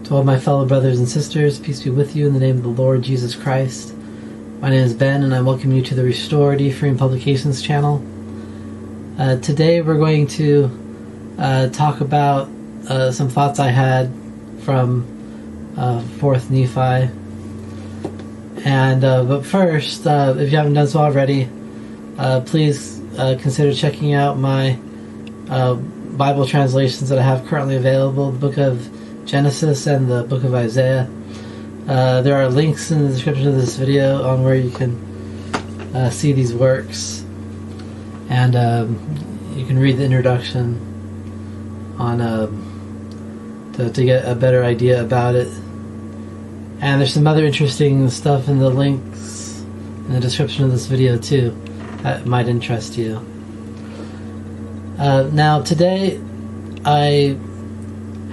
To all my fellow brothers and sisters, peace be with you in the name of the Lord Jesus Christ. My name is Ben, and I welcome you to the Restored Ephraim Publications channel. Today we're going to talk about some thoughts I had from 4th Nephi. And but first, if you haven't done so already, please consider checking out my Bible translations that I have currently available, the Book of Genesis and the Book of Isaiah. There are links in the description of this video on where you can see these works, and you can read the introduction on to get a better idea about it. And there's some other interesting stuff in the links in the description of this video too that might interest you. Now today I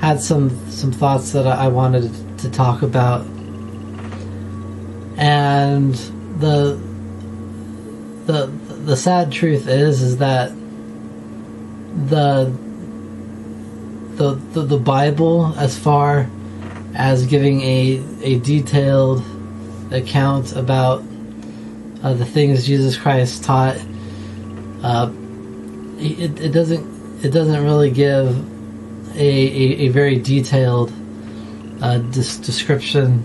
had some thoughts that I wanted to talk about, and the sad truth is that the Bible, as far as giving a detailed account about the things Jesus Christ taught, it doesn't really give a very detailed description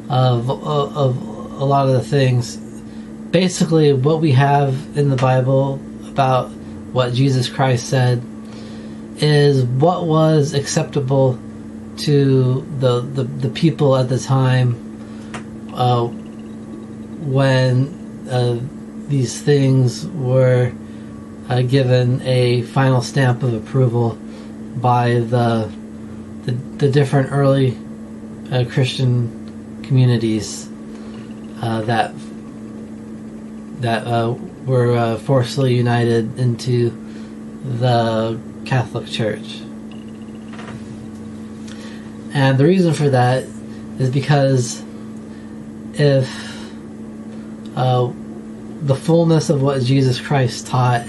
of a lot of the things. Basically, what we have in the Bible about what Jesus Christ said is what was acceptable to the people at the time when these things were given a final stamp of approval by the different early Christian communities that were forcefully united into the Catholic Church. And the reason for that is because if the fullness of what Jesus Christ taught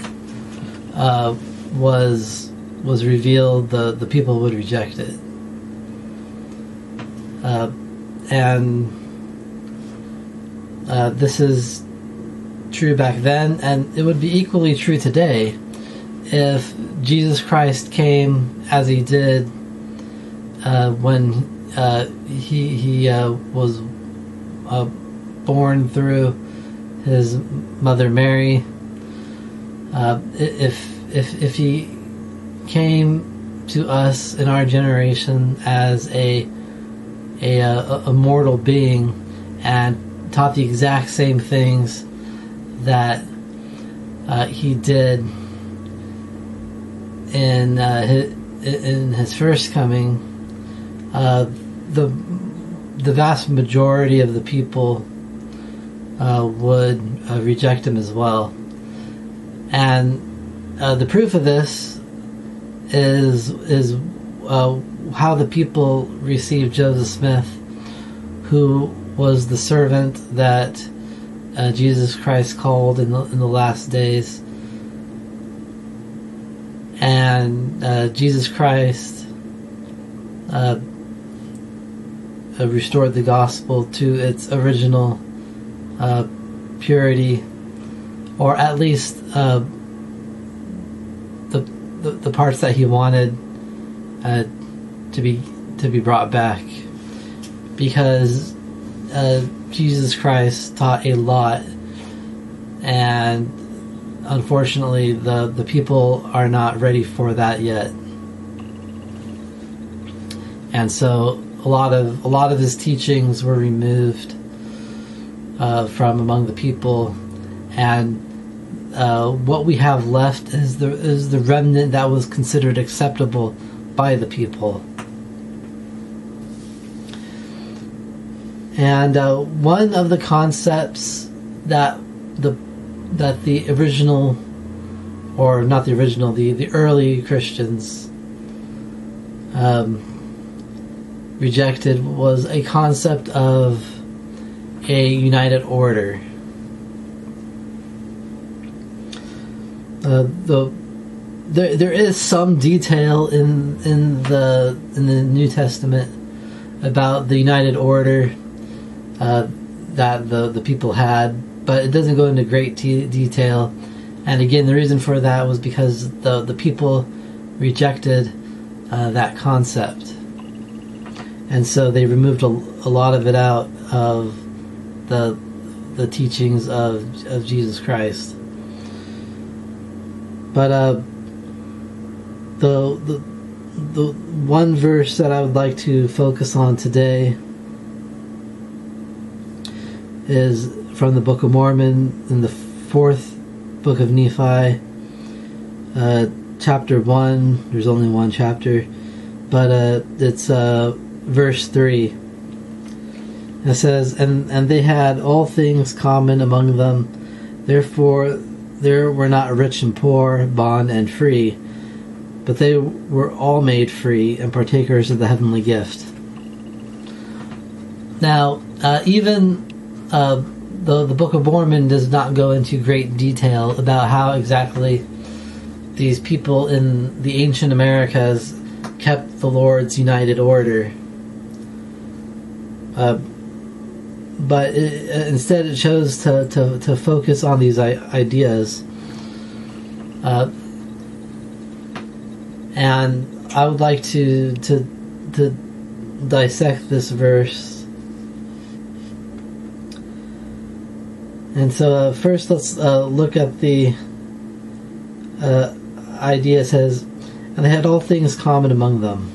was revealed, the people would reject it. And this is true back then, and it would be equally true today if Jesus Christ came as he did when he was born through his mother Mary. If he came to us in our generation as a mortal being and taught the exact same things that he did in his first coming, the vast majority of the people would reject him as well. And the proof of this is how the people received Joseph Smith, who was the servant that Jesus Christ called in the last days. And Jesus Christ restored the gospel to its original purity, or at least the parts that he wanted to be brought back, because Jesus Christ taught a lot, and unfortunately the people are not ready for that yet. And so a lot of his teachings were removed from among the people, and what we have left is the remnant that was considered acceptable by the people. And one of the concepts that the original, or not the original, the early Christians rejected was a concept of a united order. There is some detail in the New Testament about the United Order that the people had, but it doesn't go into great detail. And again, the reason for that was because the people rejected that concept, and so they removed a lot of it out of the teachings of Jesus Christ. But the one verse that I would like to focus on today is from the Book of Mormon in the 4th book of Nephi, chapter 1. There's only one chapter, but it's verse 3. And it says, and they had all things common among them, therefore there were not rich and poor, bond and free, but they were all made free and partakers of the heavenly gift. Now, even the Book of Mormon does not go into great detail about how exactly these people in the ancient Americas kept the Lord's united order. But instead it chose to focus on these ideas. And I would like to dissect this verse. And so first let's look at the idea. It says, and they had all things common among them.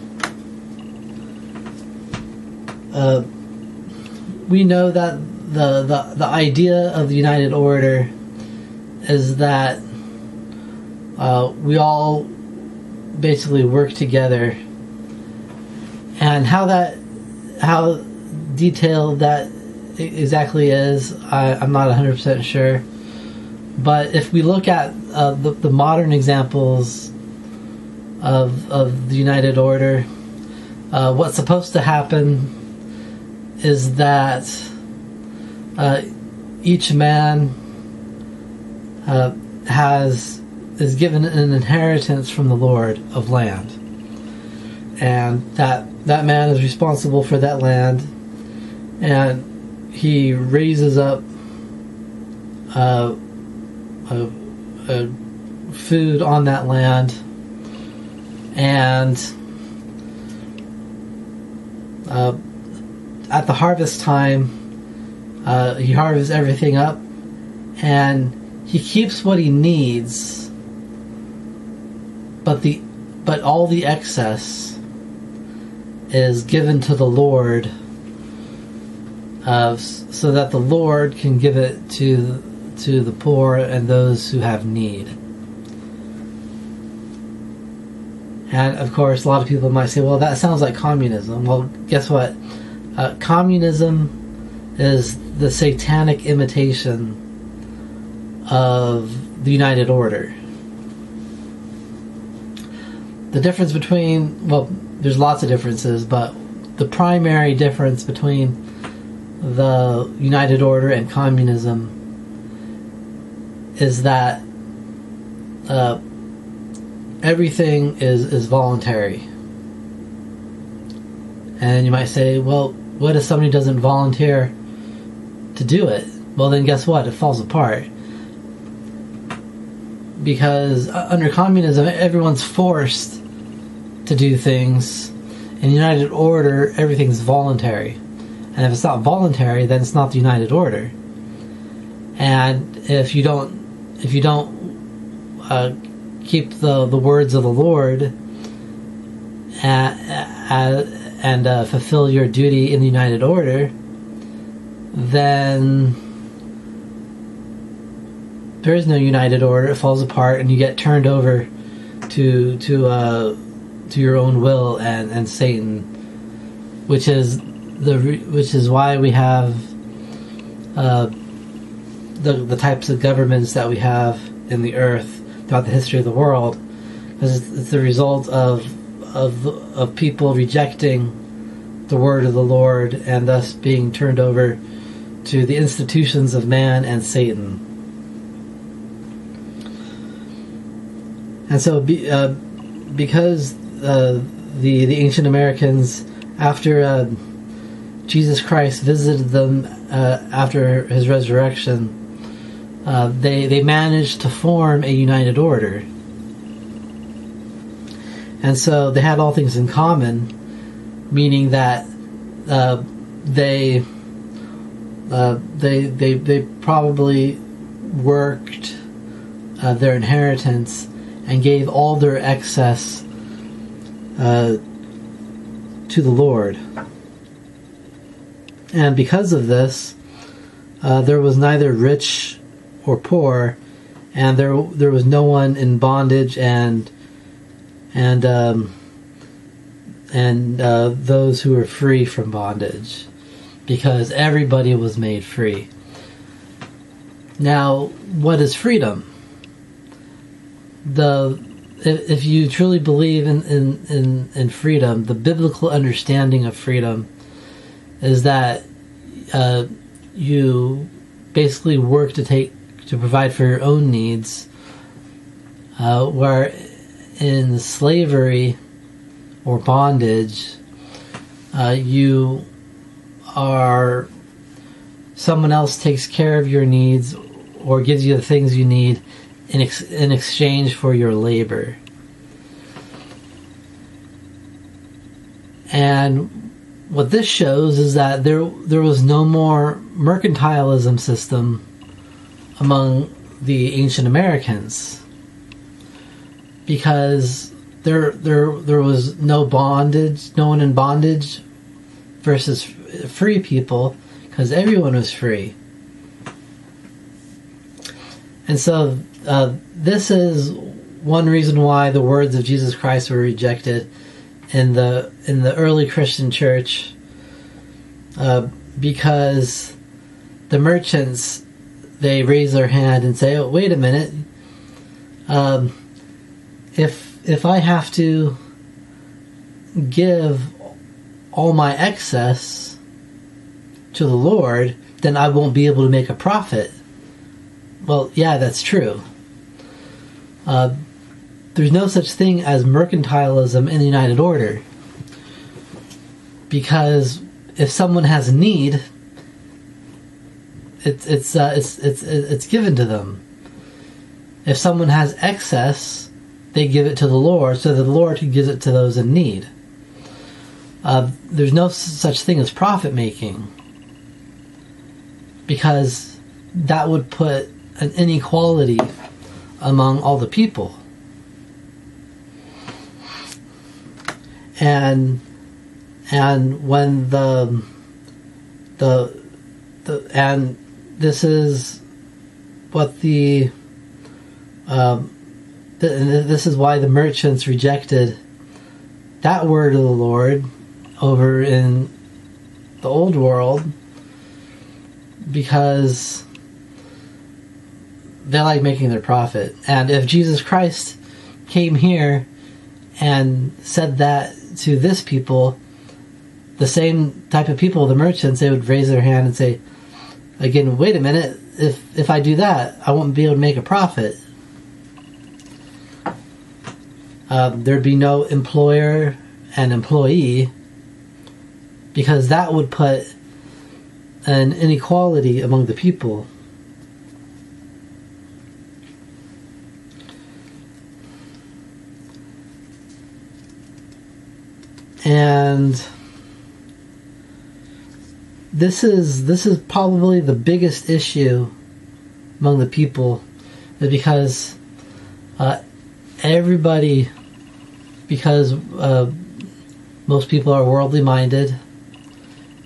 We know that the idea of the United Order is that we all basically work together, and how detailed that exactly is, I'm not 100% sure. But if we look at the modern examples of the United Order, what's supposed to happen is that each man is given an inheritance from the Lord of land, and that man is responsible for that land, and he raises up food on that land, and at the harvest time, he harvests everything up, and he keeps what he needs, but all the excess is given to the Lord, so that the Lord can give it to the poor and those who have need. And of course, a lot of people might say, well, that sounds like communism. Well, guess what? Communism is the satanic imitation of the United Order. The difference between, well, there's lots of differences, but the primary difference between the United Order and communism is that everything is voluntary. And you might say, well, what if somebody doesn't volunteer to do it? Well, then guess what? It falls apart. Because under communism, everyone's forced to do things. In United Order, everything's voluntary. And if it's not voluntary, then it's not the United Order. And if you don't keep the words of the Lord and fulfill your duty in the United Order, then there is no United Order. It falls apart, and you get turned over to your own will and Satan, which is why we have the types of governments that we have in the earth throughout the history of the world, because it's the result of people rejecting the word of the Lord and thus being turned over to the institutions of man and Satan. And so because the ancient Americans, after Jesus Christ visited them after his resurrection, they managed to form a united order. And so they had all things in common, meaning that they probably worked their inheritance and gave all their excess to the Lord. And because of this, there was neither rich or poor, and there was no one in bondage and those who were free from bondage, because everybody was made free. Now, what is freedom? If you truly believe in freedom, the biblical understanding of freedom is that you basically work to provide for your own needs, where in slavery or bondage, you are someone else takes care of your needs or gives you the things you need in exchange for your labor. And what this shows is that there was no more mercantilism system among the ancient Americans, because there was no bondage, no one in bondage versus free people, because everyone was free. And so this is one reason why the words of Jesus Christ were rejected in the early Christian church, because the merchants, they raise their hand and say, "Oh, wait a minute. If I have to give all my excess to the Lord, then I won't be able to make a profit." Well, yeah, that's true. There's no such thing as mercantilism in the United Order, because if someone has a need, it's given to them. If someone has excess, they give it to the Lord, so that the Lord can give it to those in need. There's no such thing as profit making, because that would put an inequality among all the people. And when and this is what this is why the merchants rejected that word of the Lord over in the old world, because they like making their profit. And if Jesus Christ came here and said that to this people, the same type of people, the merchants, they would raise their hand and say, again, wait a minute, if I do that, I won't be able to make a profit. There'd be no employer and employee, because that would put an inequality among the people. And this is probably the biggest issue among the people, because everybody, because most people are worldly minded,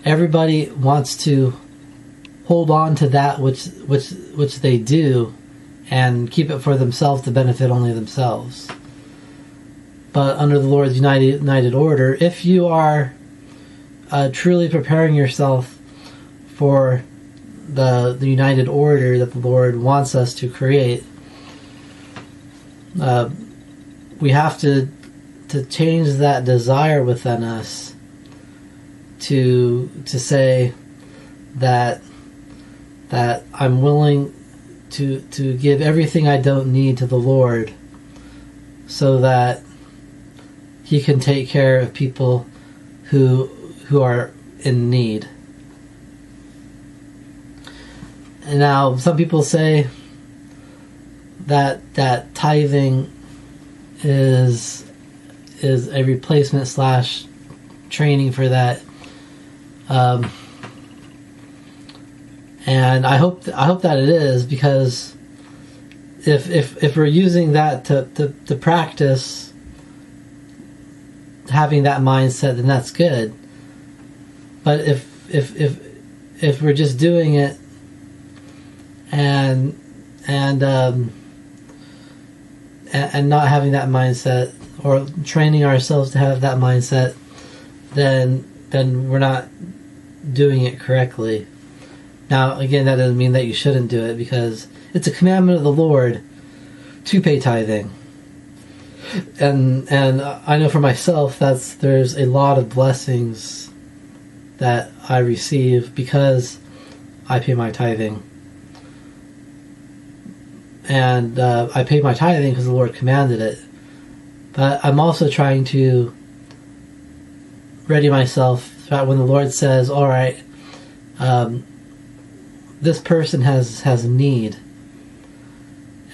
everybody wants to hold on to that which they do and keep it for themselves to benefit only themselves. But under the Lord's united order, if you are truly preparing yourself for the united order that the Lord wants us to create, we have to change that desire within us to say that I'm willing to give everything I don't need to the Lord, so that He can take care of people who are in need. And now some people say that tithing is a replacement / training for that. And I hope that it is, because if we're using that to practice having that mindset, then that's good. But if we're just doing it and not having that mindset, or training ourselves to have that mindset, then we're not doing it correctly. Now, again, that doesn't mean that you shouldn't do it, because it's a commandment of the Lord to pay tithing. And I know for myself there's a lot of blessings that I receive because I pay my tithing. And I pay my tithing because the Lord commanded it. But I'm also trying to ready myself that when the Lord says, all right, this person has a need,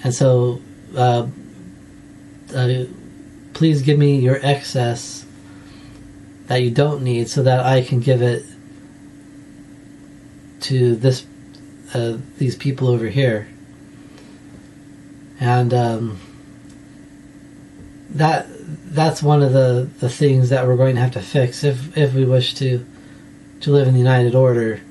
and so please give me your excess that you don't need, so that I can give it to these people over here. And that's one of the things that we're going to have to fix if we wish to live in the United Order,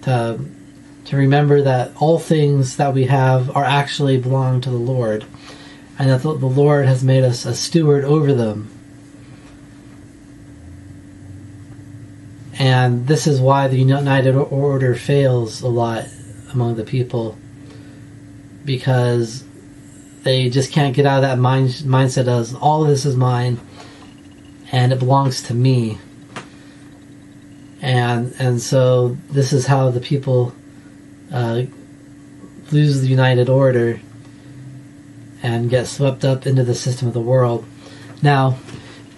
to remember that all things that we have are actually belong to the Lord, and that the Lord has made us a steward over them. And this is why the United Order fails a lot among the people, because they just can't get out of that mindset of all of this is mine and it belongs to me. And so this is how the people lose the United Order and get swept up into the system of the world. Now,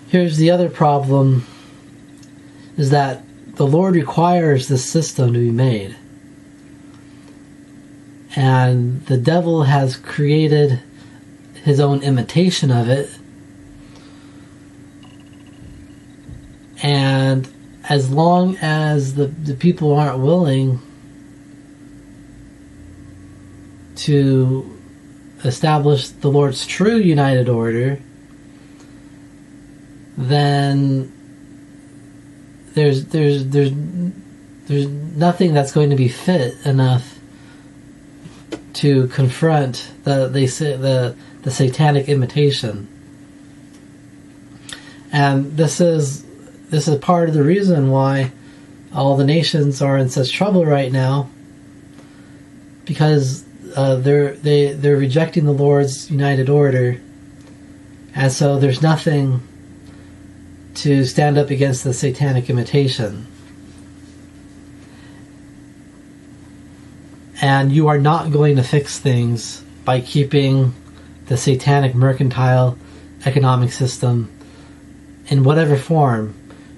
here's the other problem, is that the Lord requires this system to be made. And the devil has created his own imitation of it. And as long as the people aren't willing to establish the Lord's true United Order, then there's nothing that's going to be fit enough to confront the satanic imitation. And this is part of the reason why all the nations are in such trouble right now, because they're rejecting the Lord's United Order, and so there's nothing to stand up against the satanic imitation. And you are not going to fix things by keeping the satanic mercantile economic system in whatever form.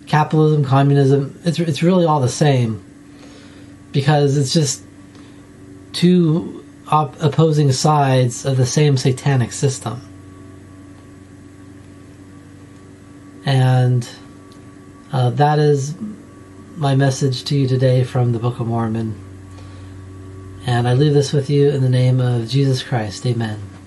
Capitalism, communism, it's really all the same, because it's just two opposing sides of the same satanic system. And that is my message to you today from the Book of Mormon. And I leave this with you in the name of Jesus Christ. Amen.